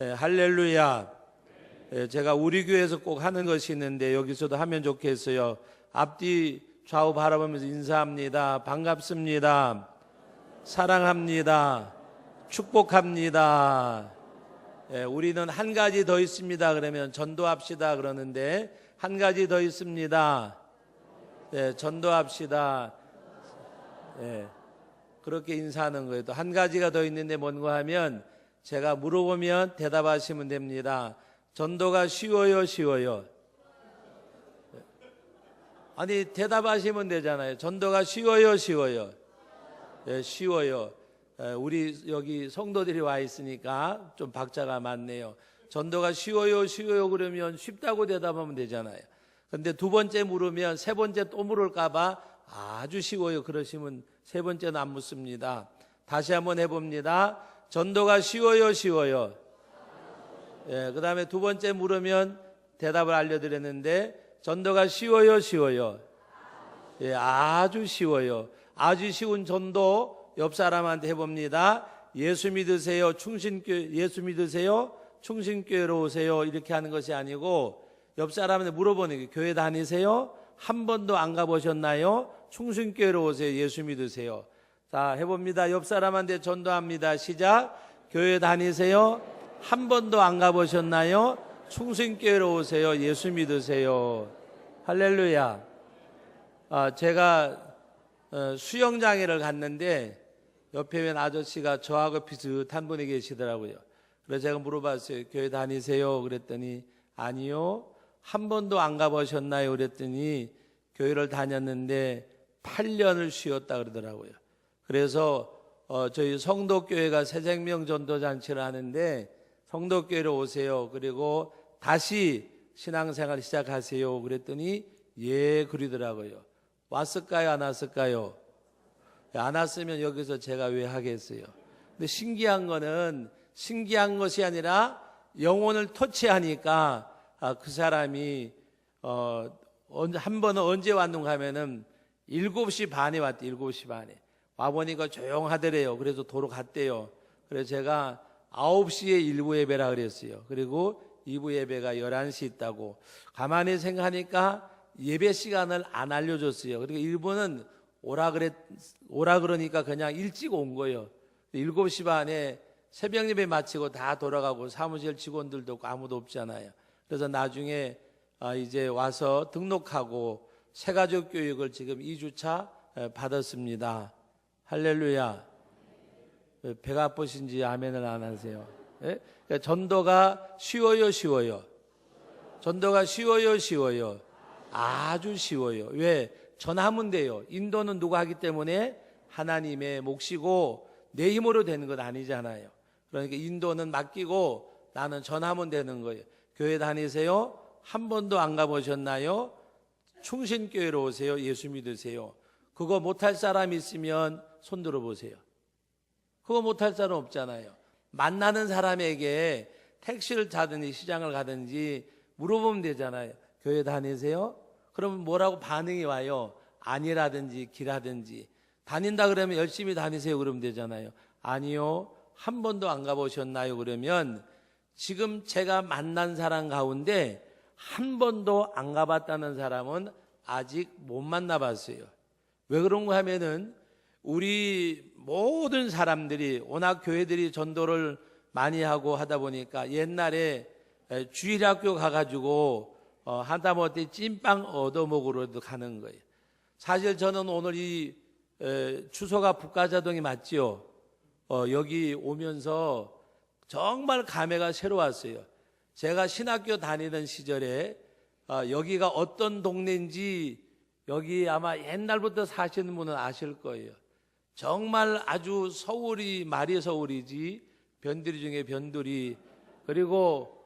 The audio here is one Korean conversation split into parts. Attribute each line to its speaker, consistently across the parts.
Speaker 1: 할렐루야. 제가 우리 교회에서 꼭 하는 것이 있는데 여기서도 하면 좋겠어요. 앞뒤 좌우 바라보면서 인사합니다. 반갑습니다. 사랑합니다. 축복합니다. 우리는 한 가지 더 있습니다. 그러면 전도합시다 그러는데 한 가지 더 있습니다. 전도합시다. 그렇게 인사하는 거예요. 또 한 가지가 더 있는데 뭔가 하면 제가 물어보면 대답하시면 됩니다. 전도가 쉬워요, 쉬워요? 아니 대답하시면 되잖아요. 전도가 쉬워요, 쉬워요? 쉬워요. 우리 여기 성도들이 와 있으니까 좀 박자가 맞네요. 전도가 쉬워요, 쉬워요? 그러면 쉽다고 대답하면 되잖아요. 근데 두 번째 물으면 세 번째 또 물을까 봐 아주 쉬워요 그러시면 세 번째는 안 묻습니다. 다시 한번 해봅니다. 전도가 쉬워요, 쉬워요? 그 다음에 두 번째 물으면 대답을 알려드렸는데 전도가 쉬워요, 쉬워요? 아주 쉬워요. 아주 쉬운 전도 옆 사람한테 해봅니다. 예수 믿으세요, 예수 믿으세요, 충신교회로 오세요 이렇게 하는 것이 아니고 옆 사람한테 물어보는 게 교회 다니세요? 한 번도 안 가보셨나요? 충신교회로 오세요, 예수 믿으세요. 자 해봅니다. 옆 사람한테 전도합니다. 시작. 교회 다니세요? 한 번도 안 가보셨나요? 충신교회로 오세요, 예수 믿으세요. 할렐루야. 제가 수영장애를 갔는데 옆에 웬 아저씨가 저하고 비슷한 분이 계시더라고요. 그래서 제가 물어봤어요. 교회 다니세요? 그랬더니 아니요. 한 번도 안 가보셨나요? 그랬더니 교회를 다녔는데 8년을 쉬었다 그러더라고요. 그래서 저희 성도교회가 새생명 전도잔치를 하는데 성도교회로 오세요. 그리고 다시 신앙생활 시작하세요. 그랬더니 예 그러더라고요. 왔을까요? 안 왔을까요? 안 왔으면 여기서 제가 왜 하겠어요? 근데 신기한 것이 아니라 영혼을 터치하니까 그 사람이 한 번은 언제 왔는가 하면은 7시 반에 왔대. 7시 반에 와보니까 조용하더래요. 그래서 도로 갔대요. 그래서 제가 9시에 1부 예배라 그랬어요. 그리고 2부 예배가 11시 있다고. 가만히 생각하니까 예배 시간을 안 알려줬어요. 그리고 1부는 오라 그러니까 그냥 일찍 온 거예요. 7시 반에 새벽 예배 마치고 다 돌아가고 사무실 직원들도 없고 아무도 없잖아요. 그래서 나중에 이제 와서 등록하고 새가족 교육을 지금 2주차 받았습니다. 할렐루야. 배가 아프신지 아멘을 안 하세요? 전도가 쉬워요, 쉬워요? 전도가 쉬워요, 쉬워요? 아주 쉬워요. 왜? 전하면 돼요. 인도는 누가 하기 때문에 하나님의 몫이고 내 힘으로 되는 건 아니잖아요. 그러니까 인도는 맡기고 나는 전하면 되는 거예요. 교회 다니세요? 한 번도 안 가보셨나요? 충신교회로 오세요, 예수 믿으세요. 그거 못할 사람 있으면 손 들어보세요. 그거 못할 사람 없잖아요. 만나는 사람에게 택시를 타든지 시장을 가든지 물어보면 되잖아요. 교회 다니세요? 그러면 뭐라고 반응이 와요? 아니라든지 기라든지. 다닌다 그러면 열심히 다니세요 그러면 되잖아요. 아니요. 한 번도 안 가보셨나요? 그러면 지금 제가 만난 사람 가운데 한 번도 안 가봤다는 사람은 아직 못 만나봤어요. 왜 그런가 하면은 우리 모든 사람들이 워낙 교회들이 전도를 많이 하고 하다 보니까 옛날에 주일학교 가가지고 하다못해 찐빵 얻어먹으러도 가는 거예요. 사실 저는 오늘 이 주소가 북가자동이 맞지요? 여기 오면서 정말 감회가 새로웠어요. 제가 신학교 다니던 시절에 여기가 어떤 동네인지 여기 아마 옛날부터 사시는 분은 아실 거예요. 정말 아주 서울이 말이 서울이지 변두리 중에 변두리. 그리고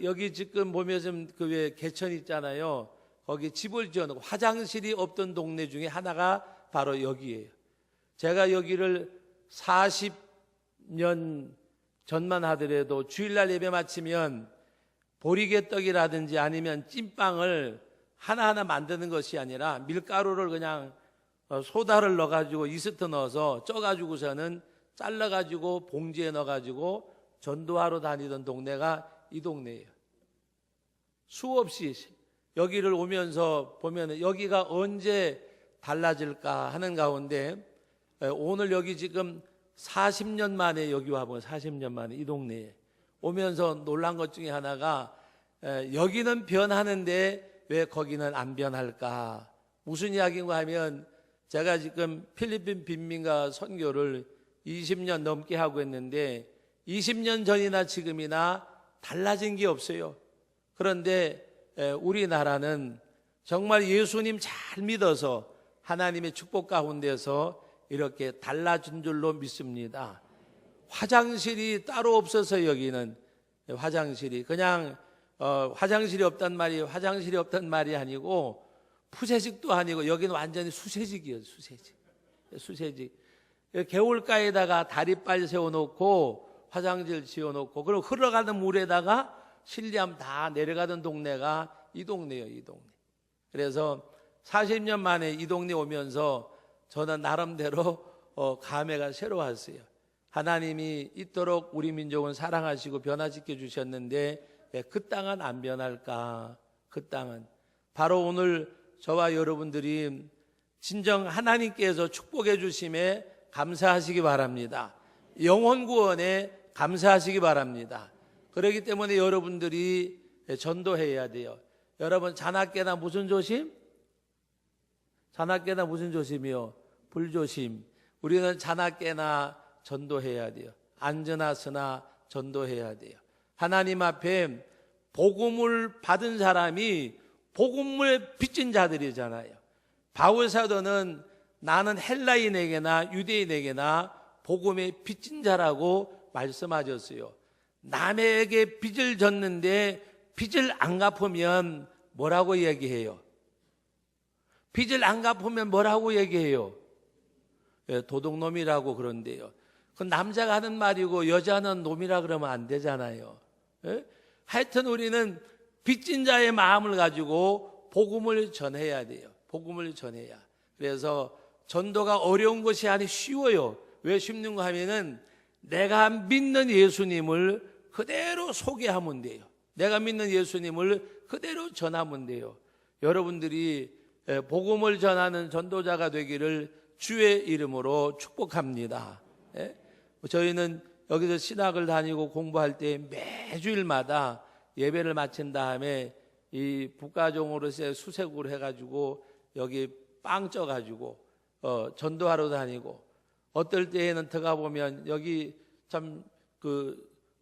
Speaker 1: 여기 지금 보면 그 왜 개천 있잖아요. 거기 집을 지어놓고 화장실이 없던 동네 중에 하나가 바로 여기예요. 제가 여기를 40년 전만 하더라도 주일날 예배 마치면 보리개떡이라든지 아니면 찐빵을 하나하나 만드는 것이 아니라 밀가루를 그냥 소다를 넣어가지고 이스트 넣어서 쪄가지고서는 잘라가지고 봉지에 넣어가지고 전도하러 다니던 동네가 이 동네예요. 수없이 여기를 오면서 보면 여기가 언제 달라질까 하는 가운데 오늘 여기 지금 40년 만에 여기 와본 40년 만에 이 동네에 오면서 놀란 것 중에 하나가 여기는 변하는데 왜 거기는 안 변할까? 무슨 이야기인가 하면 제가 지금 필리핀 빈민가 선교를 20년 넘게 하고 있는데 20년 전이나 지금이나 달라진 게 없어요. 그런데 우리나라는 정말 예수님 잘 믿어서 하나님의 축복 가운데서 이렇게 달라진 줄로 믿습니다. 화장실이 따로 없어서 여기는 화장실이 그냥 화장실이 없단 말이 아니고 푸세식도 아니고 여기는 완전히 수세식이에요. 수세식. 개울가에다가 다리빨 세워놓고 화장실 지어놓고 그리고 흘러가는 물에다가 실리하면 다 내려가던 동네가 이 동네예요. 이 동네. 그래서 40년 만에 이 동네 오면서 저는 나름대로 감회가 새로웠어요. 하나님이 이토록 우리 민족은 사랑하시고 변화시켜 주셨는데 그 땅은 안 변할까? 그 땅은 바로 오늘 저와 여러분들이 진정 하나님께서 축복해 주심에 감사하시기 바랍니다. 영혼 구원에 감사하시기 바랍니다. 그렇기 때문에 여러분들이 전도해야 돼요. 여러분 자나깨나 무슨 조심? 자나깨나 무슨 조심이요? 불조심. 우리는 자나깨나 전도해야 돼요. 안전하으나 전도해야 돼요. 하나님 앞에 복음을 받은 사람이 복음을 빚진 자들이잖아요. 바울 사도는 나는 헬라인에게나 유대인에게나 복음의 빚진 자라고 말씀하셨어요. 남에게 빚을 졌는데 빚을 안 갚으면 뭐라고 얘기해요? 빚을 안 갚으면 뭐라고 얘기해요? 도둑놈이라고 그런데요. 그건 남자가 하는 말이고 여자는 놈이라 그러면 안 되잖아요. 하여튼 우리는 빚진 자의 마음을 가지고 복음을 전해야 돼요. 복음을 전해야. 그래서 전도가 어려운 것이 아니 쉬워요. 왜 쉽는가 하면은 내가 믿는 예수님을 그대로 소개하면 돼요. 내가 믿는 예수님을 그대로 전하면 돼요. 여러분들이 복음을 전하는 전도자가 되기를 주의 이름으로 축복합니다. 저희는 여기서 신학을 다니고 공부할 때 매주일마다 예배를 마친 다음에 이 북가종으로서의 수색으로 해가지고 여기 빵 쪄가지고 전도하러 다니고 어떨 때에는 들어가 보면 여기 참 그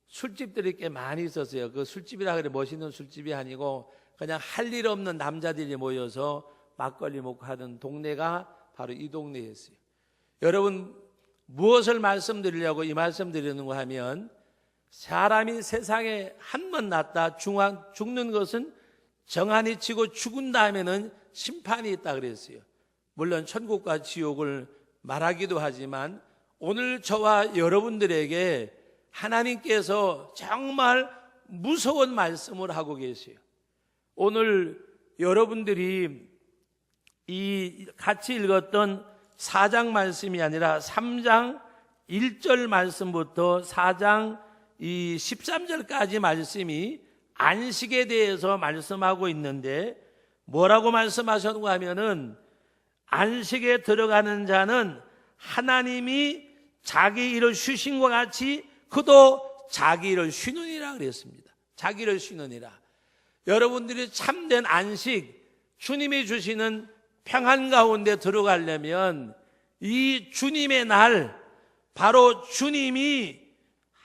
Speaker 1: 술집들이 꽤 많이 있었어요. 그 술집이라 그래 멋있는 술집이 아니고 그냥 할 일 없는 남자들이 모여서 막걸리 먹고 하던 동네가 바로 이 동네였어요. 여러분 무엇을 말씀드리려고 이 말씀 드리는가 하면 사람이 세상에 한 번 났다 죽는 것은 정한이 치고 죽은 다음에는 심판이 있다 그랬어요. 물론 천국과 지옥을 말하기도 하지만 오늘 저와 여러분들에게 하나님께서 정말 무서운 말씀을 하고 계세요. 오늘 여러분들이 이 같이 읽었던 4장 말씀이 아니라 3장 1절 말씀부터 4장 이 13절까지 말씀이 안식에 대해서 말씀하고 있는데 뭐라고 말씀하셨는가 하면은 안식에 들어가는 자는 하나님이 자기 일을 쉬신 것 같이 그도 자기 일을 쉬느니라 그랬습니다. 자기를 쉬느니라. 여러분들이 참된 안식, 주님이 주시는 평안 가운데 들어가려면 이 주님의 날, 바로 주님이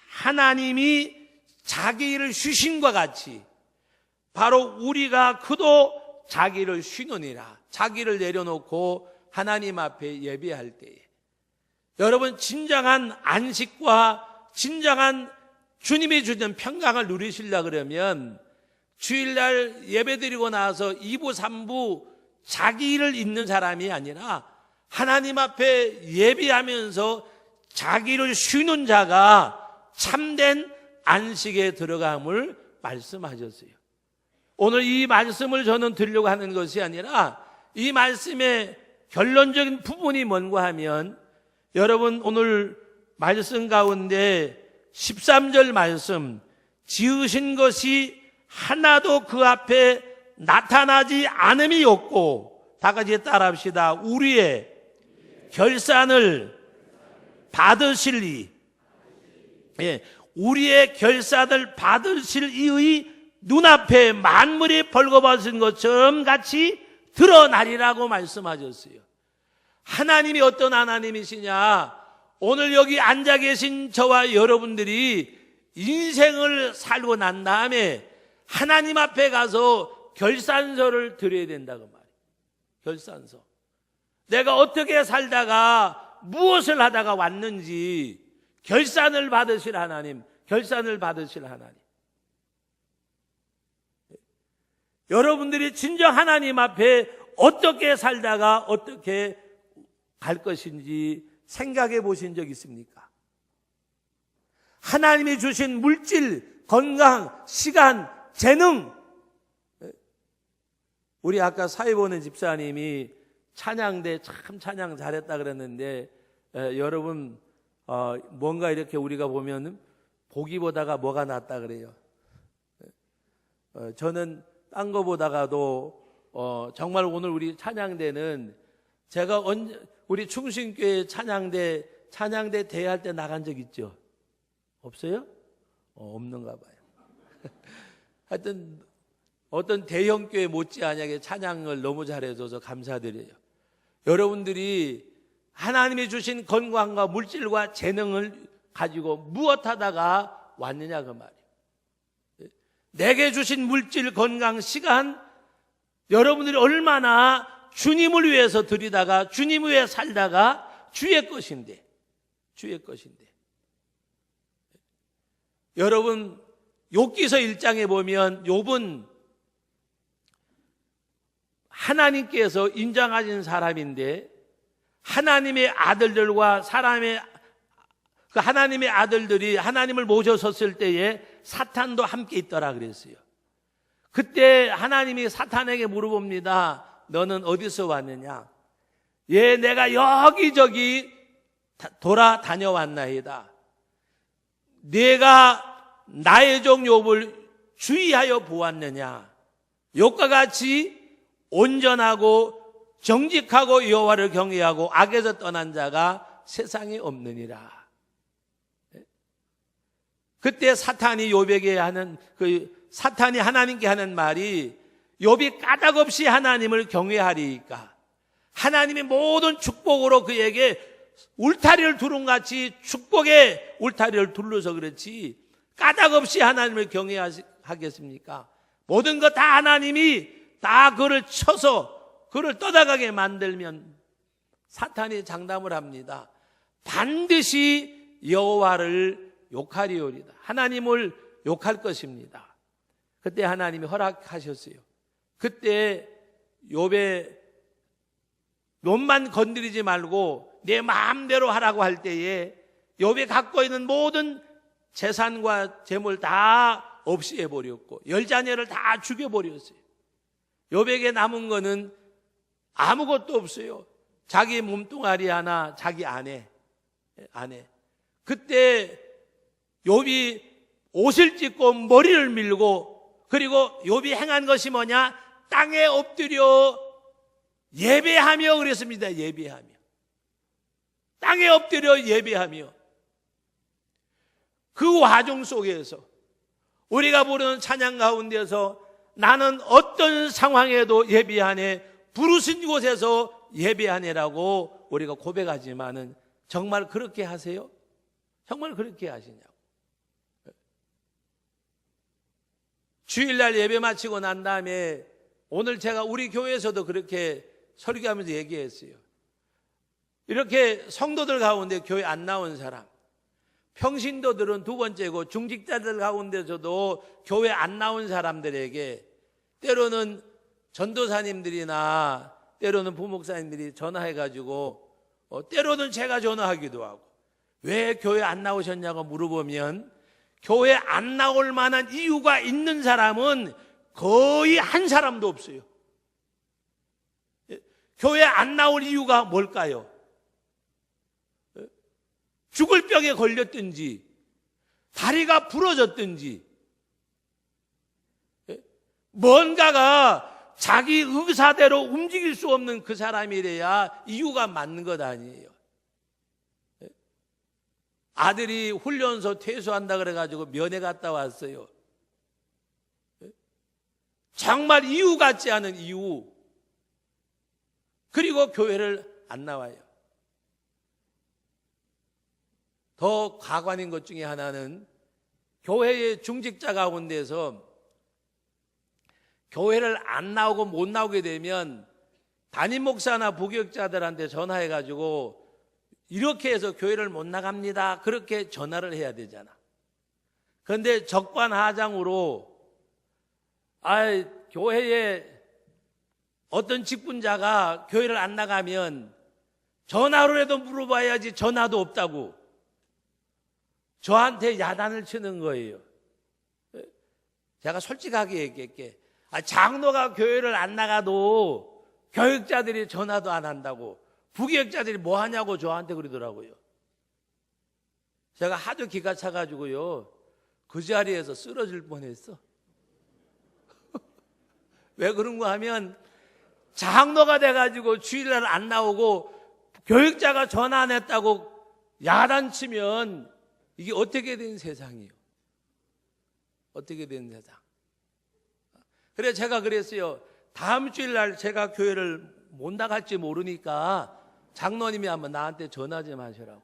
Speaker 1: 하나님이 자기 일을 쉬신과 같이 바로 우리가 그도 자기를 쉬느니라. 자기를 내려놓고 하나님 앞에 예배할 때에 여러분 진정한 안식과 진정한 주님이 주는 평강을 누리시려고 그러면 주일날 예배드리고 나서 2부 3부 자기 일을 잇는 사람이 아니라 하나님 앞에 예배하면서 자기를 쉬는 자가 참된 안식에 들어감을 말씀하셨어요. 오늘 이 말씀을 저는 드리려고 하는 것이 아니라 이 말씀의 결론적인 부분이 뭔가 하면 여러분 오늘 말씀 가운데 13절 말씀, 지으신 것이 하나도 그 앞에 나타나지 않음이 없고, 다 같이 따라합시다. 우리의 결산을 받으실 이, 우리의 결산을 받으실 이의 눈앞에 만물이 벌거벗은 것처럼 같이 드러나리라고 말씀하셨어요. 하나님이 어떤 하나님이시냐? 오늘 여기 앉아 계신 저와 여러분들이 인생을 살고 난 다음에 하나님 앞에 가서 결산서를 드려야 된다고 말이에요. 결산서. 내가 어떻게 살다가 무엇을 하다가 왔는지 결산을 받으실 하나님, 결산을 받으실 하나님. 여러분들이 진정 하나님 앞에 어떻게 살다가 어떻게 갈 것인지 생각해 보신 적 있습니까? 하나님이 주신 물질, 건강, 시간, 재능. 우리 아까 사회 보는 집사님이 찬양대 참 찬양 잘했다 그랬는데, 여러분 뭔가 이렇게 우리가 보면 보기보다가 뭐가 낫다 그래요. 저는 딴 거 보다가도 정말 오늘 우리 찬양대는 제가 우리 충신교회 찬양대 대회할 때 나간 적 있죠? 없어요? 없는가 봐요. 하여튼 어떤 대형교회 못지않게 찬양을 너무 잘해줘서 감사드려요. 여러분들이 하나님이 주신 건강과 물질과 재능을 가지고 무엇 하다가 왔느냐 그 말이에요. 내게 주신 물질, 건강, 시간, 여러분들이 얼마나 주님을 위해서 드리다가 주님 위해 살다가 주의 것인데, 주의 것인데. 여러분 욥기서 1장에 보면 욥은 하나님께서 인정하신 사람인데, 하나님의 아들들과 하나님의 아들들이 하나님을 모셔섰을 때에 사탄도 함께 있더라 그랬어요. 그때 하나님이 사탄에게 물어봅니다. 너는 어디서 왔느냐? 예, 내가 여기저기 돌아다녀왔나이다. 네가 나의 종 욥을 주의하여 보았느냐? 욥과 같이 온전하고 정직하고 여호와를 경외하고 악에서 떠난 자가 세상에 없느니라. 그때 사탄이 욥에게 하는 사탄이 하나님께 하는 말이, 욥이 까닭없이 하나님을 경외하리이까 하나님의 모든 축복으로 그에게 울타리를 두른 같이 축복의 울타리를 둘러서 그렇지 까닭없이 하나님을 경외하겠습니까? 모든 것 다 하나님이 다 그를 쳐서 그를 떠나가게 만들면 사탄이 장담을 합니다. 반드시 여호와를 욕하리오리다. 하나님을 욕할 것입니다. 그때 하나님이 허락하셨어요. 그때 욥의 욥만 건드리지 말고 내 마음대로 하라고 할 때에 욥이 갖고 있는 모든 재산과 재물 다 없이 해버렸고 10자녀를 다 죽여버렸어요. 욥에게 남은 거는 아무것도 없어요. 자기 몸뚱아리 하나, 자기 아내. 그때 욥이 옷을 찢고 머리를 밀고, 그리고 욥이 행한 것이 뭐냐? 땅에 엎드려 예배하며 그랬습니다. 예배하며. 땅에 엎드려 예배하며. 그 와중 속에서 우리가 부르는 찬양 가운데서 나는 어떤 상황에도 예배하네, 부르신 곳에서 예배하네라고 우리가 고백하지만은 정말 그렇게 하세요? 정말 그렇게 하시냐고. 주일날 예배 마치고 난 다음에 오늘 제가 우리 교회에서도 그렇게 설교하면서 얘기했어요. 이렇게 성도들 가운데 교회 안 나온 사람, 평신도들은 두 번째고 중직자들 가운데서도 교회 안 나온 사람들에게 때로는 전도사님들이나 때로는 부목사님들이 전화해가지고 때로는 제가 전화하기도 하고 왜 교회 안 나오셨냐고 물어보면 교회 안 나올 만한 이유가 있는 사람은 거의 한 사람도 없어요. 교회 안 나올 이유가 뭘까요? 죽을 병에 걸렸든지 다리가 부러졌든지 뭔가가 자기 의사대로 움직일 수 없는 그 사람이래야 이유가 맞는 것 아니에요. 아들이 훈련소 퇴소한다 그래가지고 면회 갔다 왔어요. 정말 이유 같지 않은 이유. 그리고 교회를 안 나와요. 더 가관인 것 중에 하나는 교회의 중직자 가운데서 교회를 안 나오고 못 나오게 되면 담임 목사나 부교육자들한테 전화해가지고 이렇게 해서 교회를 못 나갑니다. 그렇게 전화를 해야 되잖아. 그런데 적반하장으로 교회에 어떤 직분자가 교회를 안 나가면 전화로라도 물어봐야지 전화도 없다고 저한테 야단을 치는 거예요. 제가 솔직하게 얘기할게. 장로가 교회를 안 나가도 교육자들이 전화도 안 한다고, 부교육자들이 뭐 하냐고 저한테 그러더라고요. 제가 하도 기가 차가지고요, 그 자리에서 쓰러질 뻔했어. 왜 그런가 하면 장로가 돼가지고 주일날 안 나오고 교육자가 전화 안 했다고 야단치면 이게 어떻게 된 세상이에요? 어떻게 된 세상? 그래서 제가 그랬어요. 다음 주일날 제가 교회를 못 나갈지 모르니까 장로님이 한번 나한테 전화 좀 하시라고.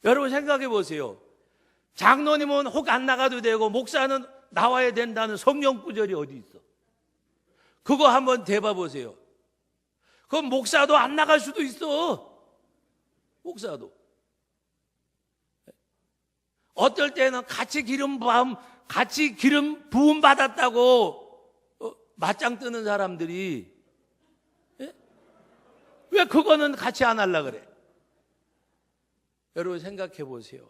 Speaker 1: 여러분 생각해 보세요. 장로님은 혹 안 나가도 되고 목사는 나와야 된다는 성경 구절이 어디 있어? 그거 한번 대봐 보세요. 그럼 목사도 안 나갈 수도 있어. 목사도. 어떨 때는 같이 기름 부음 받았다고 맞짱 뜨는 사람들이 왜 그거는 같이 안 하려고 그래? 여러분 생각해 보세요.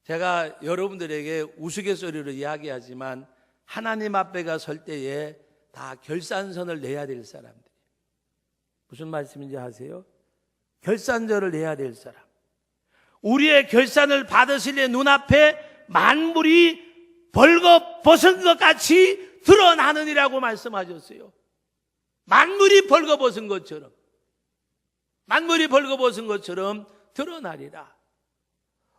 Speaker 1: 제가 여러분들에게 우스갯소리로 이야기하지만 하나님 앞에가 설 때에 다 결산선을 내야 될 사람들. 무슨 말씀인지 아세요? 결산서를 내야 될 사람. 우리의 결산을 받으실 눈앞에 만물이 벌거벗은 것 같이 드러나느니라고 말씀하셨어요. 만물이 벌거벗은 것처럼, 만물이 벌거벗은 것처럼 드러나리라.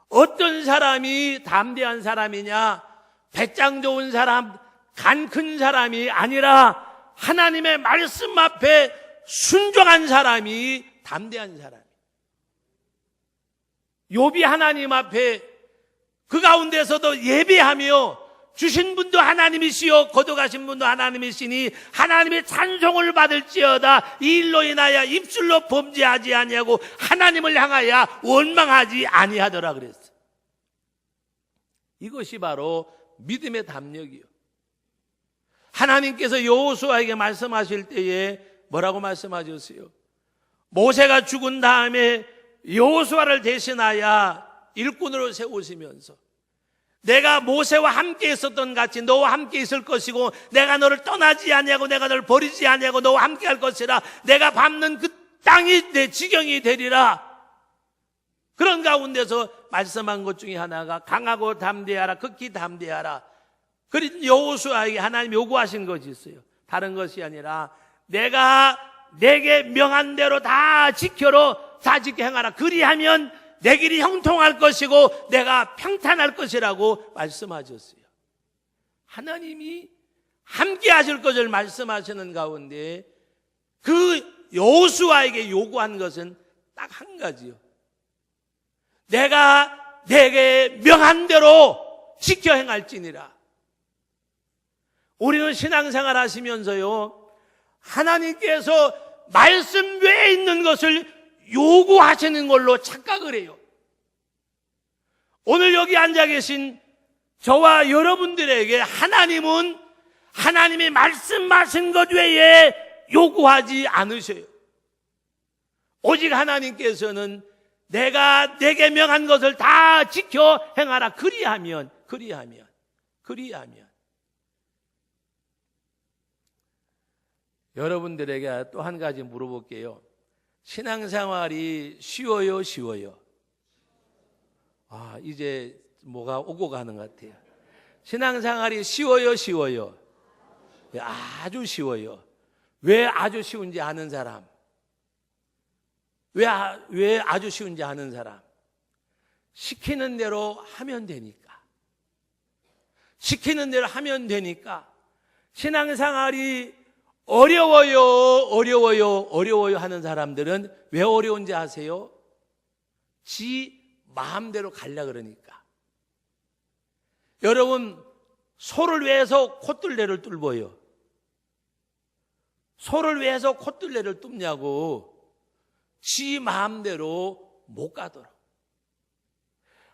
Speaker 1: 어떤 사람이 담대한 사람이냐, 배짱 좋은 사람, 간 큰 사람이 아니라 하나님의 말씀 앞에 순종한 사람이 담대한 사람. 욥이 하나님 앞에 그 가운데서도 예배하며 주신 분도 하나님이시요 거둬가신 분도 하나님이시니 하나님의 찬송을 받을지어다 이 일로 인하여 입술로 범죄하지 아니하고 하나님을 향하여 원망하지 아니하더라 그랬어. 이것이 바로 믿음의 담력이요. 하나님께서 여호수아에게 말씀하실 때에 뭐라고 말씀하셨어요? 모세가 죽은 다음에 여호수아를 대신하여 일꾼으로 세우시면서 내가 모세와 함께 있었던 같이 너와 함께 있을 것이고 내가 너를 떠나지 아니하고 내가 너를 버리지 아니하고 너와 함께 할 것이라 내가 밟는 그 땅이 내 지경이 되리라. 그런 가운데서 말씀한 것 중에 하나가 강하고 담대하라, 극히 담대하라. 그런 여호수아에게 하나님 요구하신 것이 있어요. 다른 것이 아니라 내가 내게 명한 대로 다 지켜 행하라. 그리하면 내 길이 형통할 것이고 내가 평탄할 것이라고 말씀하셨어요. 하나님이 함께 하실 것을 말씀하시는 가운데 그 여호수아에게 요구한 것은 딱 한 가지요. 내가 내게 명한 대로 지켜 행할지니라. 우리는 신앙생활 하시면서요, 하나님께서 말씀 외에 있는 것을 요구하시는 걸로 착각을 해요. 오늘 여기 앉아 계신 저와 여러분들에게 하나님은 하나님이 말씀하신 것 외에 요구하지 않으셔요. 오직 하나님께서는 내가 내게 명한 것을 다 지켜 행하라. 그리하면 여러분들에게 또 한 가지 물어볼게요. 신앙생활이 쉬워요? 이제 뭐가 오고 가는 것 같아요. 신앙생활이 쉬워요, 쉬워요? 아주 쉬워요. 왜 아주 쉬운지 아는 사람? 왜 아주 쉬운지 아는 사람? 시키는 대로 하면 되니까. 시키는 대로 하면 되니까. 신앙생활이 어려워요, 어려워요, 어려워요 하는 사람들은 왜 어려운지 아세요? 지 마음대로 가려 그러니까. 여러분, 소를 위해서 콧둘레를 뚫어요. 소를 위해서 콧둘레를 뚫냐고. 지 마음대로 못 가도록.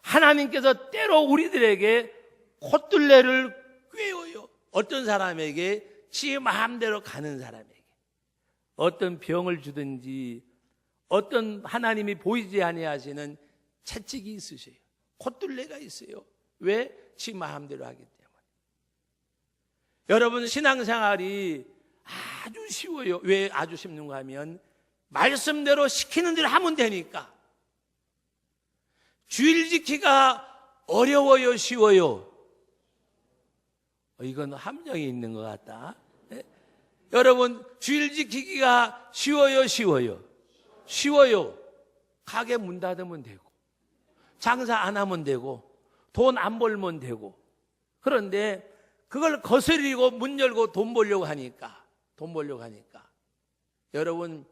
Speaker 1: 하나님께서 때로 우리들에게 콧둘레를 꿰어요. 어떤 사람에게? 지 마음대로 가는 사람에게. 어떤 병을 주든지 어떤 하나님이 보이지 아니하시는 채찍이 있으셔요. 콧둘레가 있어요. 왜? 지 마음대로 하기 때문에. 여러분, 신앙생활이 아주 쉬워요. 왜 아주 쉽는가 하면 말씀대로 시키는 대로 하면 되니까. 주일 지키기가 어려워요, 쉬워요? 이건 함정이 있는 것 같다. 네? 여러분, 주일 지키기가 쉬워요, 쉬워요? 쉬워요. 가게 문 닫으면 되고, 장사 안 하면 되고, 돈 안 벌면 되고. 그런데 그걸 거스리고 문 열고 돈 벌려고 하니까. 여러분,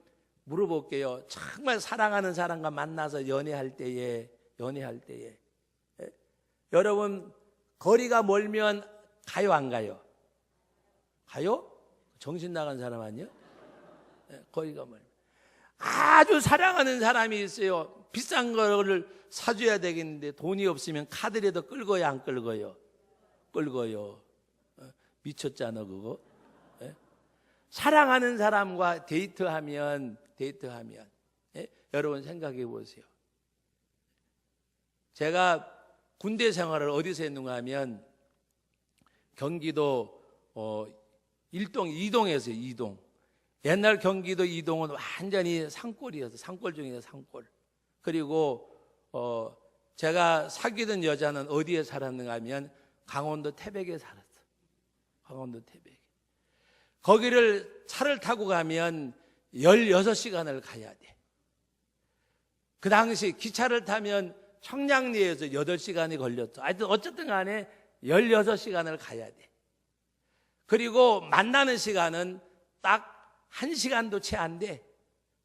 Speaker 1: 물어볼게요. 정말 사랑하는 사람과 만나서 연애할 때에 여러분, 거리가 멀면 가요, 안 가요? 가요? 정신 나간 사람 아니에요? 거리가 멀면. 아주 사랑하는 사람이 있어요. 비싼 거를 사줘야 되겠는데 돈이 없으면 카드라도 끌고요, 안 끌고요? 끌고요. 미쳤잖아, 그거. 사랑하는 사람과 데이트하면 여러분 생각해 보세요. 제가 군대 생활을 어디서 했는가 하면 경기도 이동에서요. 이동. 옛날 경기도 이동은 완전히 산골이었어요. 산골 중에 산골. 그리고 제가 사귀던 여자는 어디에 살았는가 하면 강원도 태백에 살았어. 강원도 태백. 거기를 차를 타고 가면 16시간을 가야 돼. 그 당시 기차를 타면 청량리에서 8시간이 걸렸어. 하여튼 어쨌든 간에 16시간을 가야 돼. 그리고 만나는 시간은 딱 1시간도 채 안 돼.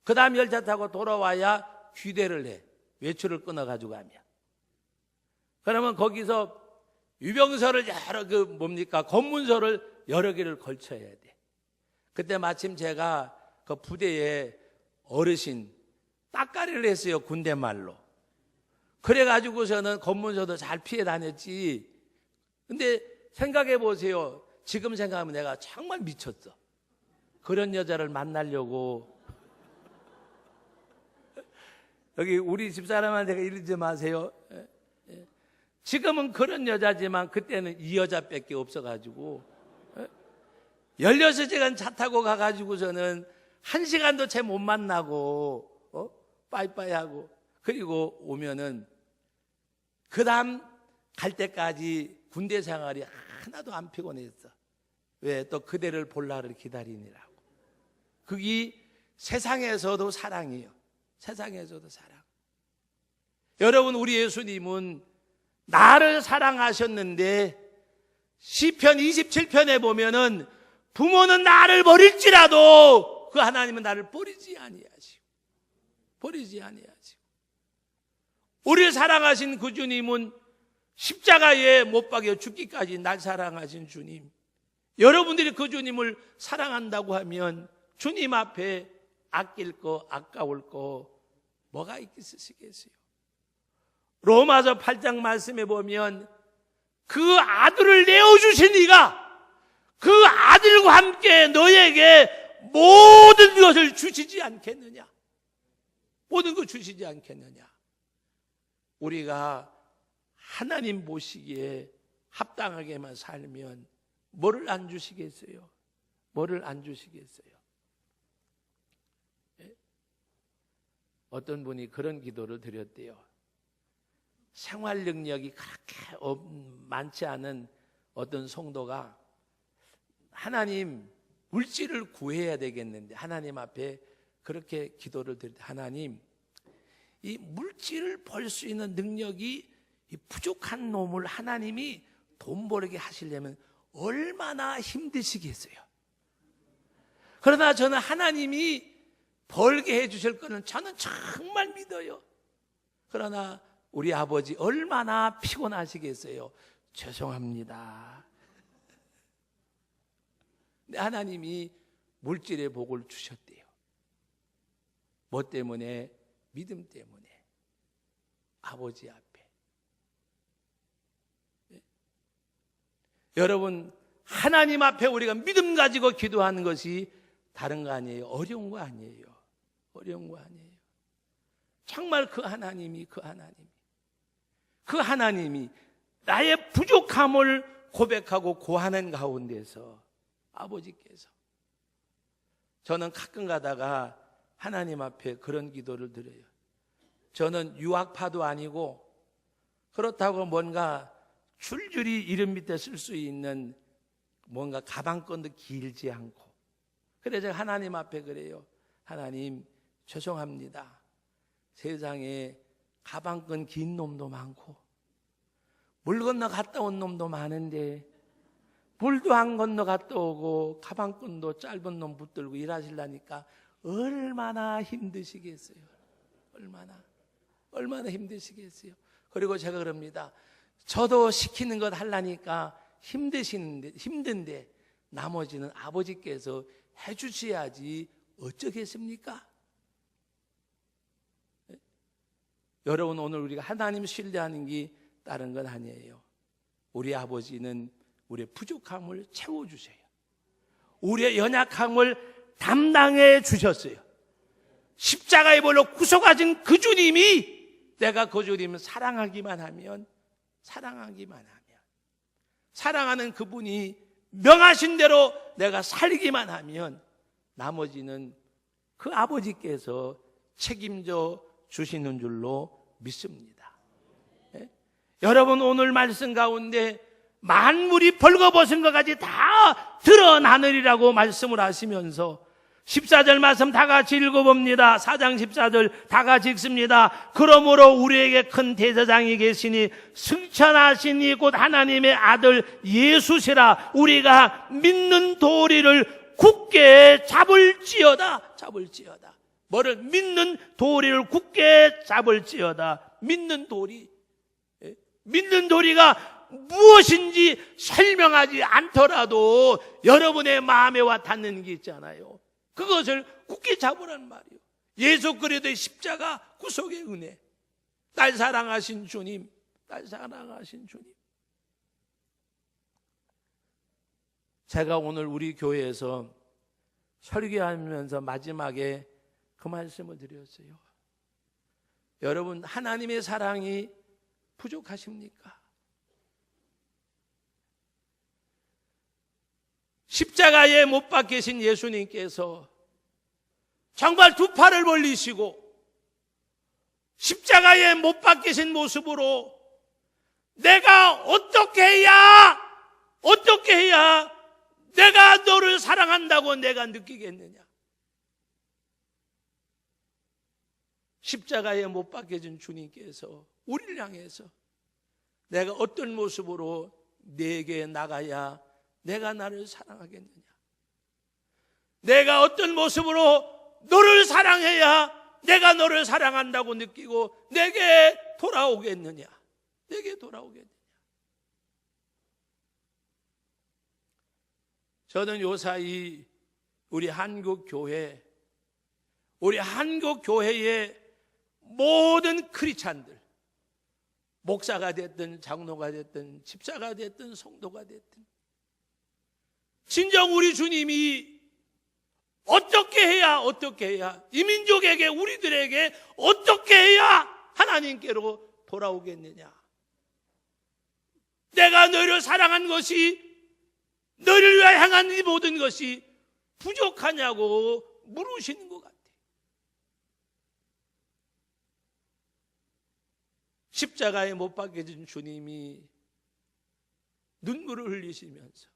Speaker 1: 그 다음 열차 타고 돌아와야 휴대를 해. 외출을 끊어가지고 가면. 그러면 거기서 유병서를 검문서를 여러 개를 걸쳐야 돼. 그때 마침 제가 그 부대에 어르신 따까리를 했어요. 군대 말로. 그래가지고서는 검문서도 잘 피해 다녔지. 근데 생각해 보세요. 지금 생각하면 내가 정말 미쳤어. 그런 여자를 만나려고. 여기 우리 집사람한테 이러지 마세요. 지금은 그런 여자지만 그때는 이 여자밖에 없어가지고 16시간 차 타고 가가지고서는 1시간도 채 못 만나고 빠이빠이 하고 그리고 오면은 그 다음 갈 때까지 군대 생활이 하나도 안 피곤했어. 왜? 또 그대를 볼날을 기다리느라고. 그게 세상에서도 사랑이에요. 세상에서도 사랑. 여러분, 우리 예수님은 나를 사랑하셨는데 시편 27편에 보면은 부모는 나를 버릴지라도 그 하나님은 나를 버리지 아니하시고 우리를 사랑하신 그 주님은 십자가에 못 박여 죽기까지 날 사랑하신 주님. 여러분들이 그 주님을 사랑한다고 하면 주님 앞에 아낄 거 아까울 거 뭐가 있겠으시겠어요? 로마서 8장 말씀에 보면 그 아들을 내어주신 이가 그 아들과 함께 너에게 모든 것을 주시지 않겠느냐? 모든 것 주시지 않겠느냐? 우리가 하나님 보시기에 합당하게만 살면 뭐를 안 주시겠어요? 뭐를 안 주시겠어요? 어떤 분이 그런 기도를 드렸대요. 생활 능력이 그렇게 많지 않은 어떤 성도가 하나님, 물질을 구해야 되겠는데 하나님 앞에 그렇게 기도를 드릴 때, 하나님, 이 물질을 벌 수 있는 능력이 이 부족한 놈을 하나님이 돈 벌게 하시려면 얼마나 힘드시겠어요. 그러나 저는 하나님이 벌게 해주실 거는 저는 정말 믿어요. 그러나 우리 아버지 얼마나 피곤하시겠어요. 죄송합니다. 근데 하나님이 물질의 복을 주셨대요. 뭐 때문에? 믿음 때문에. 아버지 앞에. 여러분, 하나님 앞에 우리가 믿음 가지고 기도하는 것이 다른 거 아니에요. 어려운 거 아니에요. 어려운 거 아니에요. 정말 그 하나님이 나의 부족함을 고백하고 고하는 가운데서 아버지께서, 저는 가끔 가다가 하나님 앞에 그런 기도를 드려요. 저는 유학파도 아니고 그렇다고 뭔가 줄줄이 이름 밑에 쓸 수 있는 뭔가 가방끈도 길지 않고, 그래서 제가 하나님 앞에 그래요. 하나님, 죄송합니다. 세상에 가방끈 긴 놈도 많고 물 건너 갔다 온 놈도 많은데 물도 안 건너 갔다 오고 가방끈도 짧은 놈 붙들고 일하시려니까 얼마나 힘드시겠어요. 얼마나 힘드시겠어요. 그리고 제가 그럽니다. 저도 시키는 것 하려니까 힘든데 나머지는 아버지께서 해주셔야지 어쩌겠습니까? 여러분, 오늘 우리가 하나님 신뢰하는 게 다른 건 아니에요. 우리 아버지는 우리의 부족함을 채워주세요. 우리의 연약함을 담당해 주셨어요. 십자가의 벌로 구속하신 그 주님이, 내가 그 주님을 사랑하기만 하면, 사랑하는 그분이 명하신 대로 내가 살기만 하면 나머지는 그 아버지께서 책임져 주시는 줄로 믿습니다. 예? 여러분, 오늘 말씀 가운데 만물이 벌거벗은 것까지 다 드러나느리라고 말씀을 하시면서 14절 말씀 다 같이 읽어봅니다. 4장 14절 다 같이 읽습니다. 그러므로 우리에게 큰 대제사장이 계시니 승천하신 이 곧 하나님의 아들 예수시라. 우리가 믿는 도리를 굳게 잡을지어다. 뭐를? 믿는 도리를 굳게 잡을지어다. 믿는 도리. 믿는 도리가 무엇인지 설명하지 않더라도 여러분의 마음에 와 닿는 게 있잖아요. 그것을 굳게 잡으라는 말이에요. 예수 그리스도의 십자가 구속의 은혜, 날 사랑하신 주님. 제가 오늘 우리 교회에서 설교하면서 마지막에 그 말씀을 드렸어요. 여러분, 하나님의 사랑이 부족하십니까? 십자가에 못 박히신 예수님께서 정말 두 팔을 벌리시고 십자가에 못 박히신 모습으로 내가 어떻게 해야 내가 너를 사랑한다고 내가 느끼겠느냐. 십자가에 못 박혀진 주님께서 우리를 향해서 내가 어떤 모습으로 내게 나가야 내가 나를 사랑하겠느냐, 내가 어떤 모습으로 너를 사랑해야 내가 너를 사랑한다고 느끼고 내게 돌아오겠느냐. 저는 요사이 우리 한국 교회의 모든 크리스찬들, 목사가 됐든 장로가 됐든 집사가 됐든 성도가 됐든, 진정 우리 주님이 어떻게 해야 이 민족에게, 우리들에게 어떻게 해야 하나님께로 돌아오겠느냐. 내가 너를 사랑한 것이, 너를 향한 이 모든 것이 부족하냐고 물으시는 것 같아요. 십자가에 못 박혀진 주님이 눈물을 흘리시면서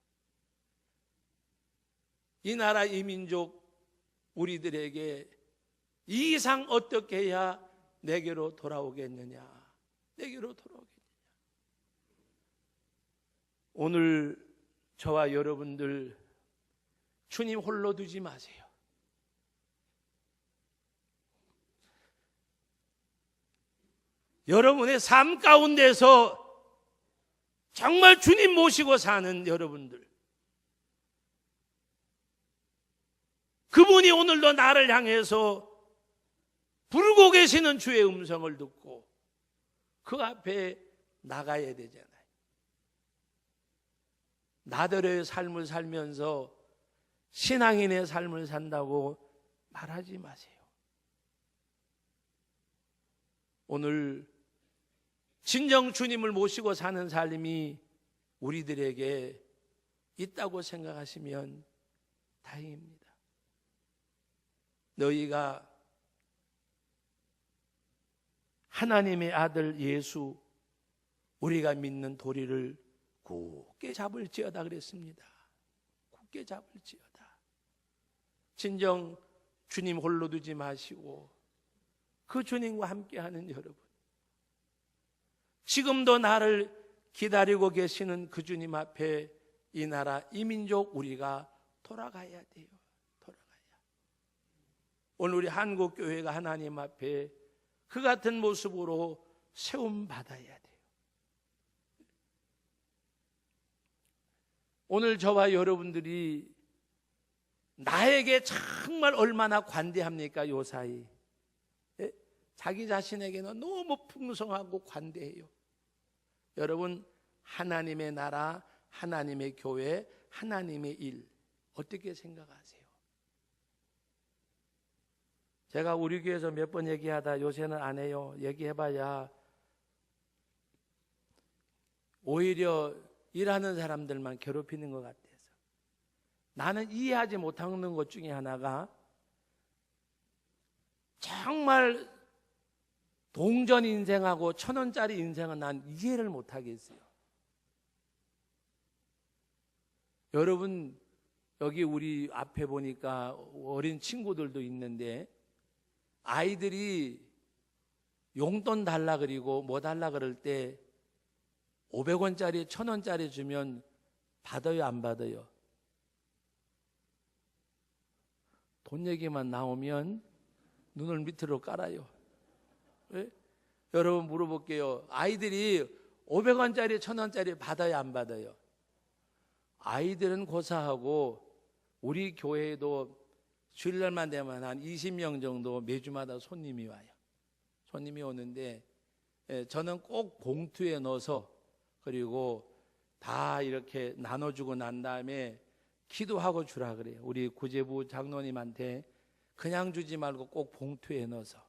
Speaker 1: 이 나라 이 민족 우리들에게 이 이상 어떻게 해야 내게로 돌아오겠느냐, 내게로 돌아오겠느냐. 오늘 저와 여러분들 주님 홀로 두지 마세요. 여러분의 삶 가운데서 정말 주님 모시고 사는 여러분들, 그분이 오늘도 나를 향해서 부르고 계시는 주의 음성을 듣고 그 앞에 나가야 되잖아요. 나더러의 삶을 살면서 신앙인의 삶을 산다고 말하지 마세요. 오늘 진정 주님을 모시고 사는 삶이 우리들에게 있다고 생각하시면 다행입니다. 너희가 하나님의 아들 예수, 우리가 믿는 도리를 굳게 잡을지어다 그랬습니다. 굳게 잡을지어다. 진정 주님 홀로 두지 마시고 그 주님과 함께하는 여러분, 지금도 나를 기다리고 계시는 그 주님 앞에 이 나라 이 민족 우리가 돌아가야 돼요. 돌아가야. 오늘 우리 한국교회가 하나님 앞에 그 같은 모습으로 세움 받아야 돼요. 오늘 저와 여러분들이 나에게 정말 얼마나 관대합니까? 요 사이 자기 자신에게는 너무 풍성하고 관대해요. 여러분, 하나님의 나라, 하나님의 교회, 하나님의 일 어떻게 생각하세요? 제가 우리 교회에서 몇 번 얘기하다 요새는 안 해요. 얘기해봐야 오히려 일하는 사람들만 괴롭히는 것 같아서. 나는 이해하지 못하는 것 중에 하나가 정말 동전 인생하고 1,000원짜리 인생은 난 이해를 못하겠어요. 여러분, 여기 우리 앞에 보니까 어린 친구들도 있는데 아이들이 용돈 달라 그리고 뭐 달라 그럴 때 500원짜리 1,000원짜리 주면 받아요, 안 받아요? 돈 얘기만 나오면 눈을 밑으로 깔아요. 네? 여러분 물어볼게요. 아이들이 500원짜리 1,000원짜리 받아요, 안 받아요? 아이들은 고사하고 우리 교회에도 주일날만 되면 한 20명 정도 매주마다 손님이 와요. 손님이 오는데 저는 꼭 봉투에 넣어서 그리고 다 이렇게 나눠주고 난 다음에 기도하고 주라 그래요. 우리 구제부 장로님한테 그냥 주지 말고 꼭 봉투에 넣어서,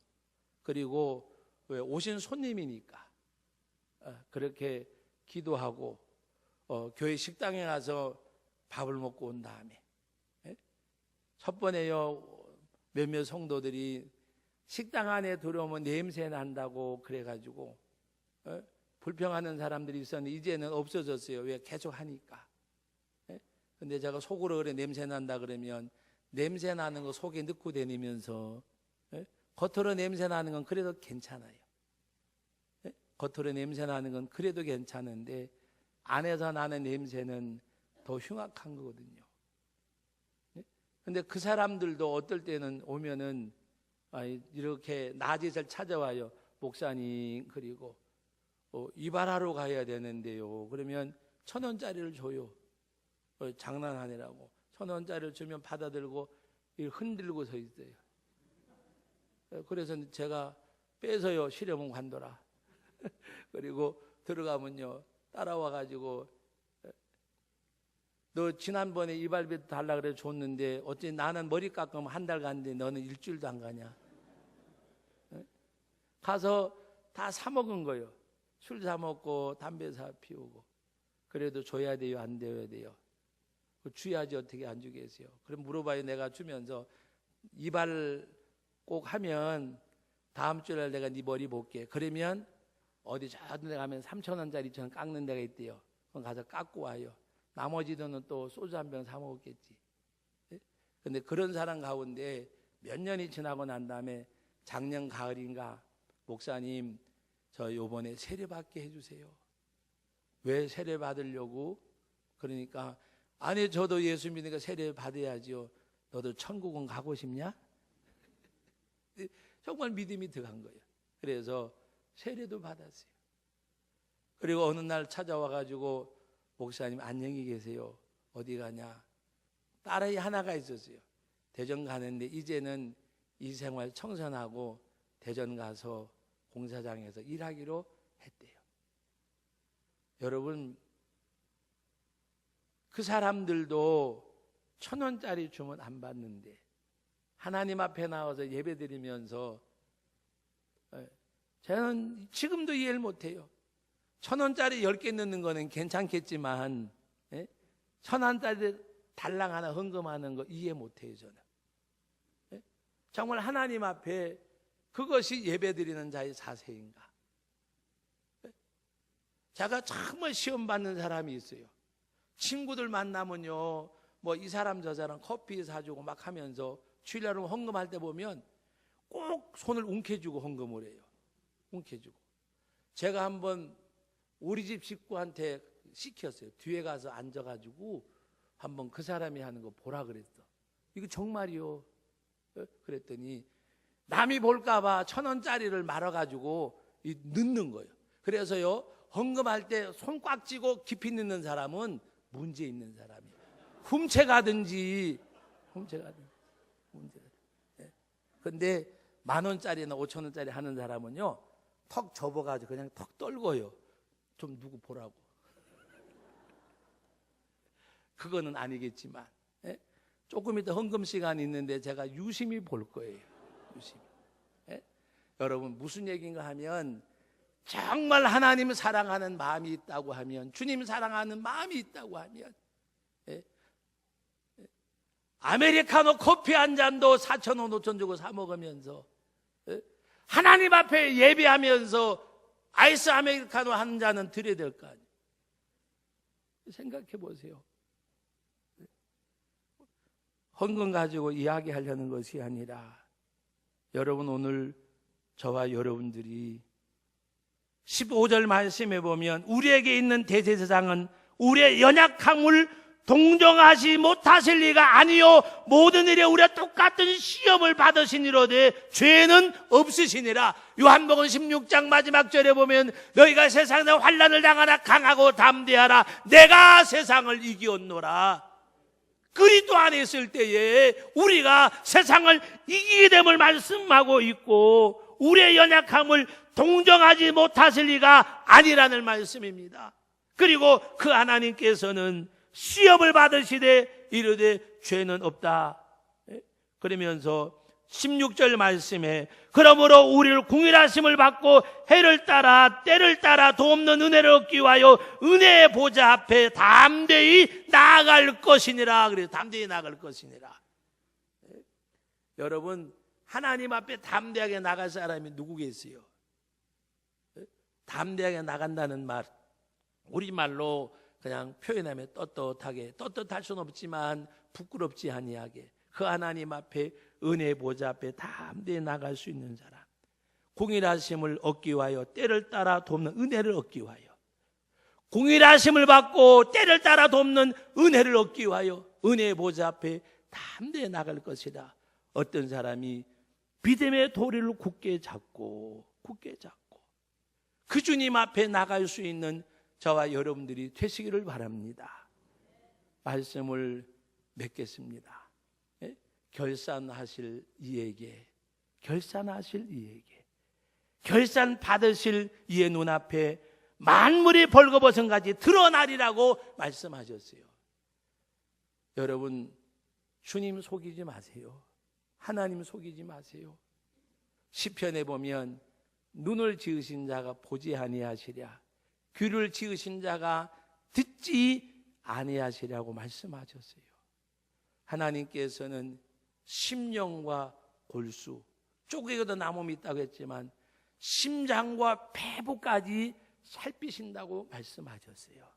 Speaker 1: 그리고 왜 오신 손님이니까 그렇게 기도하고 교회 식당에 가서 밥을 먹고 온 다음에 첫 번에요 몇몇 성도들이 식당 안에 들어오면 냄새 난다고 그래가지고 불평하는 사람들이 있었는데 이제는 없어졌어요. 왜? 계속 하니까. 근데 제가 속으로 그래 냄새 난다 그러면 냄새 나는 거 속에 넣고 다니면서 겉으로 냄새 나는 건 그래도 괜찮아요. 겉으로 냄새 나는 건 그래도 괜찮은데 안에서 나는 냄새는 더 흉악한 거거든요. 근데 그 사람들도 어떨 때는 오면은 이렇게 낮에를 찾아와요. 목사님, 그리고 이발하러 가야 되는데요. 그러면 1,000원짜리를 줘요. 장난하느라고 1,000원짜리를 주면 받아들고 흔들고 서 있어요. 그래서 제가 빼서요 시려면 관둬라. 그리고 들어가면요 따라와가지고 너 지난번에 이발비 달라 그래 줬는데 어째 나는 머리 깎으면 한 달 갔는데 너는 일주일도 안 가냐? 가서 다 사 먹은 거예요. 술 사 먹고 담배 사 피우고. 그래도 줘야 돼요, 안 줘야 돼요? 주야지 어떻게 안 주겠어요? 그럼 물어봐요. 내가 주면서 이발 꼭 하면 다음 주에 내가 네 머리 볼게. 그러면 어디 저런 데 가면 3,000원짜리 천 깎는 데가 있대요. 그럼 가서 깎고 와요. 나머지 돈은 또 소주 한 병 사 먹었겠지. 근데 그런 사람 가운데 몇 년이 지나고 난 다음에 작년 가을인가, 목사님 저 요번에 세례 받게 해주세요. 왜 세례 받으려고? 그러니까 아니 저도 예수 믿으니까 세례 받아야지요. 너도 천국은 가고 싶냐? 정말 믿음이 들어간 거예요. 그래서 세례도 받았어요. 그리고 어느 날 찾아와 가지고 목사님 안녕히 계세요. 어디 가냐? 딸아이 하나가 있었어요. 대전 가는데 이제는 이 생활 청산하고 대전 가서 공사장에서 일하기로 했대요. 여러분, 그 사람들도 1,000원짜리 주면 안 받는데 하나님 앞에 나와서 예배드리면서 저는 지금도 이해를 못해요. 1,000원짜리 10개 넣는 거는 괜찮겠지만 1,000원짜리 달랑 하나 헌금하는 거 이해 못해요. 저는 정말 하나님 앞에 그것이 예배드리는 자의 자세인가? 제가 정말 시험 받는 사람이 있어요. 친구들 만나면요, 뭐 이 사람 저 사람 커피 사주고 막 하면서 주일날 헌금할 때 보면 꼭 손을 움켜쥐고 헌금을 해요. 움켜쥐고. 제가 한번 우리 집 식구한테 시켰어요. 뒤에 가서 앉아가지고 한번 그 사람이 하는 거 보라 그랬어. 이거 정말이요. 그랬더니 남이 볼까봐 1,000원짜리를 말아가지고 넣는 거예요. 그래서요, 헌금할 때 손 꽉 쥐고 깊이 넣는 사람은 문제 있는 사람이에요. 훔쳐가든지. 근데 10,000원짜리나 5,000원짜리 하는 사람은요, 턱 접어가지고 그냥 턱 떨고요. 좀 누구 보라고. 그거는 아니겠지만, 조금 이따 헌금 시간이 있는데 제가 유심히 볼 거예요. 유심히. 여러분, 무슨 얘기인가 하면, 정말 하나님을 사랑하는 마음이 있다고 하면, 주님 사랑하는 마음이 있다고 하면, 아메리카노 커피 한 잔도 4,000원, 5,000원 주고 사 먹으면서, 하나님 앞에 예배하면서 아이스 아메리카노 한 잔은 드려야 될 거 아니에요. 생각해 보세요. 헌금 가지고 이야기하려는 것이 아니라, 여러분, 오늘 저와 여러분들이 15절 말씀에 보면 우리에게 있는 대제사장은 우리의 연약함을 동정하지 못하실 리가 아니요 모든 일에 우리가 똑같은 시험을 받으시니로되 죄는 없으시니라. 요한복음 16장 마지막 절에 보면 너희가 세상에 환난을 당하나 강하고 담대하라. 내가 세상을 이기었노라. 그리스도 안에 있을 때에 우리가 세상을 이기게 됨을 말씀하고 있고, 우리의 연약함을 동정하지 못하실 리가 아니라는 말씀입니다. 그리고 그 하나님께서는 시험을 받으시되 이르되 죄는 없다. 그러면서 16절 말씀에 그러므로 우리를 궁일하심을 받고 해를 따라 때를 따라 도없는 은혜를 얻기 위하여 은혜의 보좌 앞에 담대히 나아갈 것이니라. 그래서 담대히 나아갈 것이니라. 여러분, 하나님 앞에 담대하게 나갈 사람이 누구겠어요? 담대하게 나간다는 말, 우리말로 그냥 표현하면 떳떳하게, 떳떳할 수는 없지만 부끄럽지 아니하게 그 하나님 앞에 은혜의 보좌 앞에 담대히 나갈 수 있는 사람, 공의하심을 얻기 위하여 때를 따라 돕는 은혜를 얻기 위하여, 공의하심을 받고 때를 따라 돕는 은혜를 얻기 위하여 은혜의 보좌 앞에 담대히 나갈 것이다. 어떤 사람이 믿음의 도리를 굳게 잡고 그 주님 앞에 나갈 수 있는 저와 여러분들이 되시기를 바랍니다. 말씀을 맺겠습니다. 결산하실 이에게, 결산 받으실 이의 눈앞에 만물이 벌거벗은 같이 드러나리라고 말씀하셨어요. 여러분, 주님 속이지 마세요. 하나님 속이지 마세요. 시편에 보면 눈을 지으신 자가 보지 아니하시랴, 귀를 지으신 자가 듣지 아니하시라고 말씀하셨어요. 하나님께서는 심령과 골수, 쪼개어도 남음이 있다고 했지만 심장과 폐부까지 살피신다고 말씀하셨어요.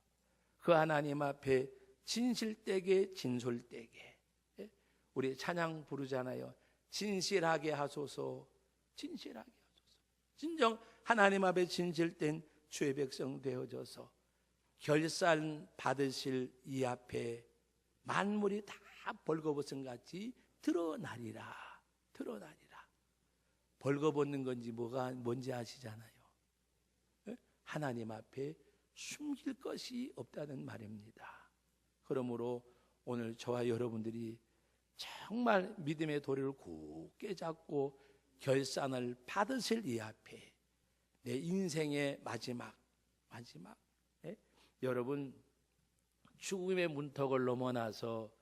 Speaker 1: 그 하나님 앞에 진실되게 진솔되게, 우리 찬양 부르잖아요. 진실하게 하소서, 진실하게 하소서. 진정 하나님 앞에 진실된 주의 백성 되어져서 결산 받으실 이 앞에 만물이 다 벌거벗은 같이 드러나리라. 드러나리라. 벌거벗는 건지 뭔지 아시잖아요. 하나님 앞에 숨길 것이 없다는 말입니다. 그러므로 오늘 저와 여러분들이 정말 믿음의 도리를 굳게 잡고 결산을 받으실 이 앞에 내 인생의 마지막 여러분, 죽음의 문턱을 넘어나서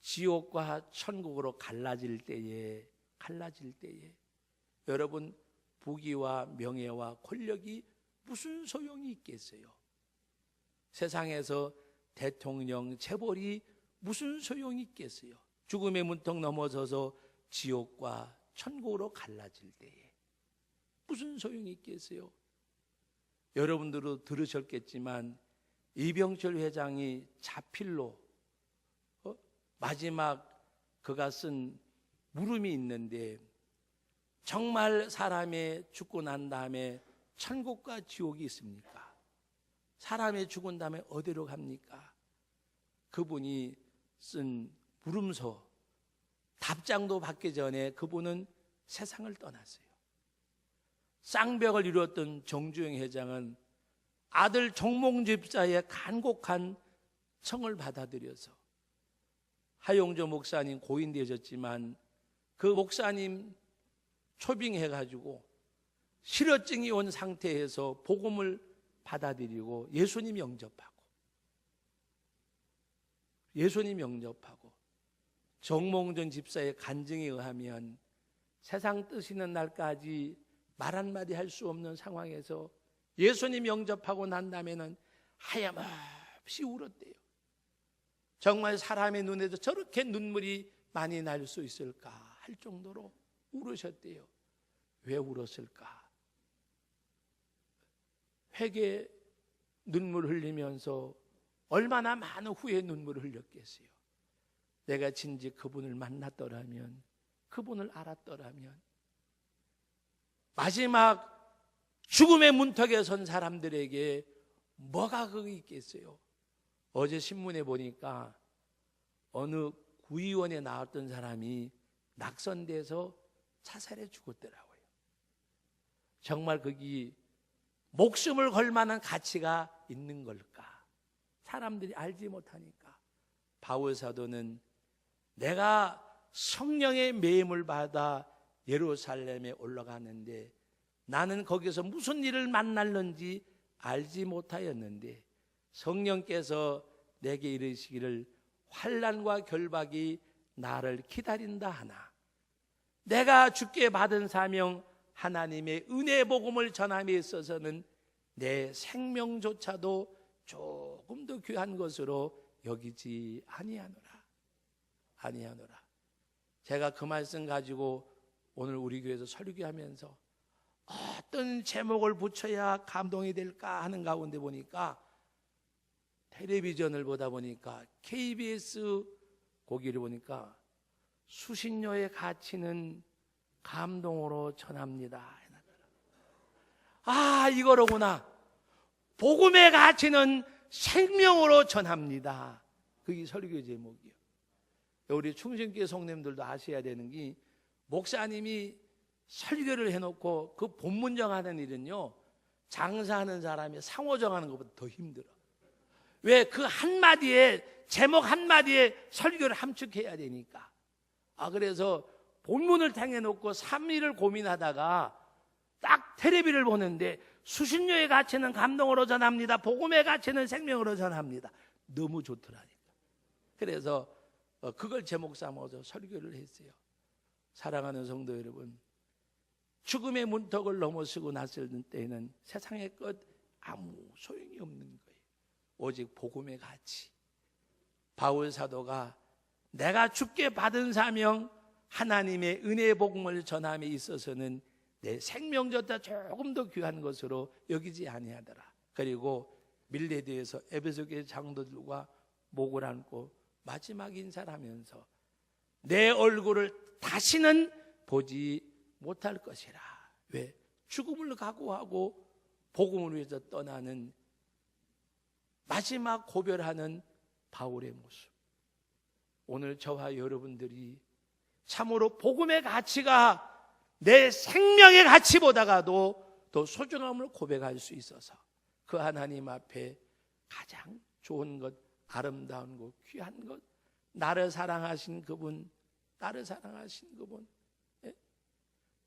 Speaker 1: 지옥과 천국으로 갈라질 때에 여러분, 부귀와 명예와 권력이 무슨 소용이 있겠어요? 세상에서 대통령, 재벌이 무슨 소용이 있겠어요? 죽음의 문턱 넘어서서 지옥과 천국으로 갈라질 때에 무슨 소용이 있겠어요? 여러분들도 들으셨겠지만 이병철 회장이 자필로 마지막 그가 쓴 물음이 있는데, 정말 사람이 죽고 난 다음에 천국과 지옥이 있습니까? 사람이 죽은 다음에 어디로 갑니까? 그분이 쓴 물음서 답장도 받기 전에 그분은 세상을 떠났어요. 쌍벽을 이루었던 정주영 회장은 아들 정몽 집사의 간곡한 청을 받아들여서 하용조 목사님 고인 되셨지만 그 목사님 초빙해가지고 실어증이 온 상태에서 복음을 받아들이고 예수님 영접하고 정몽준 집사의 간증에 의하면 세상 뜨시는 날까지 말 한마디 할 수 없는 상황에서 예수님 영접하고 난 다음에는 하염없이 울었대요. 정말 사람의 눈에도 저렇게 눈물이 많이 날 수 있을까 할 정도로 울으셨대요. 왜 울었을까? 회개 눈물 흘리면서 얼마나 많은 후에 눈물을 흘렸겠어요. 내가 진즉 그분을 만났더라면, 그분을 알았더라면. 마지막 죽음의 문턱에 선 사람들에게 뭐가 거기 있겠어요? 어제 신문에 보니까 어느 구의원에 나왔던 사람이 낙선돼서 자살해 죽었더라고요. 정말 거기 목숨을 걸 만한 가치가 있는 걸까? 사람들이 알지 못하니까. 바울 사도는 내가 성령의 매임을 받아 예루살렘에 올라가는데 나는 거기서 무슨 일을 만날는지 알지 못하였는데 성령께서 내게 이르시기를 환난과 결박이 나를 기다린다 하나 내가 주께 받은 사명 하나님의 은혜 복음을 전함에 있어서는 내 생명조차도 조금 더 귀한 것으로 여기지 아니하노라. 제가 그 말씀 가지고 오늘 우리 교회에서 설교하면서 어떤 제목을 붙여야 감동이 될까 하는 가운데 보니까 텔레비전을 보다 보니까 KBS 거기를 보니까 수신료의 가치는 감동으로 전합니다. 이거로구나. 복음의 가치는 생명으로 전합니다. 그게 설교 제목이에요. 우리 충신교회 성도님들도 아셔야 되는 게 목사님이 설교를 해놓고 그 본문정하는 일은요 장사하는 사람이 상호 정하는 것보다 더 힘들어. 왜? 그 한마디에 제목 한마디에 설교를 함축해야 되니까. 그래서 본문을 당해놓고 3일을 고민하다가 딱 텔레비를 보는데 수신료의 가치는 감동으로 전합니다. 복음의 가치는 생명으로 전합니다. 너무 좋더라니까. 그래서 그걸 제목 삼아서 설교를 했어요. 사랑하는 성도 여러분, 죽음의 문턱을 넘어서고 났을 때에는 세상의 것 아무 소용이 없는 거예요. 오직 복음의 가치. 바울 사도가 내가 주께 받은 사명 하나님의 은혜의 복음을 전함에 있어서는 내 생명보다 조금 더 귀한 것으로 여기지 아니하더라. 그리고 밀레드에서 에베소교회 장로들과 목을 안고 마지막 인사를 하면서 내 얼굴을 다시는 보지 못할 것이라. 왜? 죽음을 각오하고 복음을 위해서 떠나는 마지막 고별하는 바울의 모습. 오늘 저와 여러분들이 참으로 복음의 가치가 내 생명의 가치보다가도 더 소중함을 고백할 수 있어서 그 하나님 앞에 가장 좋은 것, 아름다운 것, 귀한 것, 나를 사랑하신 그분, 나를 사랑하신 그분,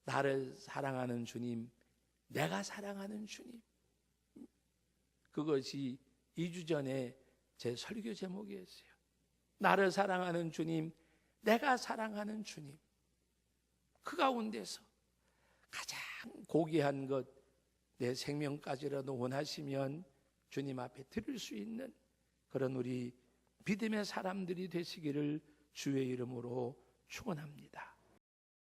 Speaker 1: 나를 사랑하는 주님, 내가 사랑하는 주님. 그것이 2주 전에 제 설교 제목이었어요. 나를 사랑하는 주님, 내가 사랑하는 주님. 그 가운데서 가장 고귀한 것, 내 생명까지라도 원하시면 주님 앞에 드릴 수 있는 그런 우리 믿음의 사람들이 되시기를 주의 이름으로 축원합니다.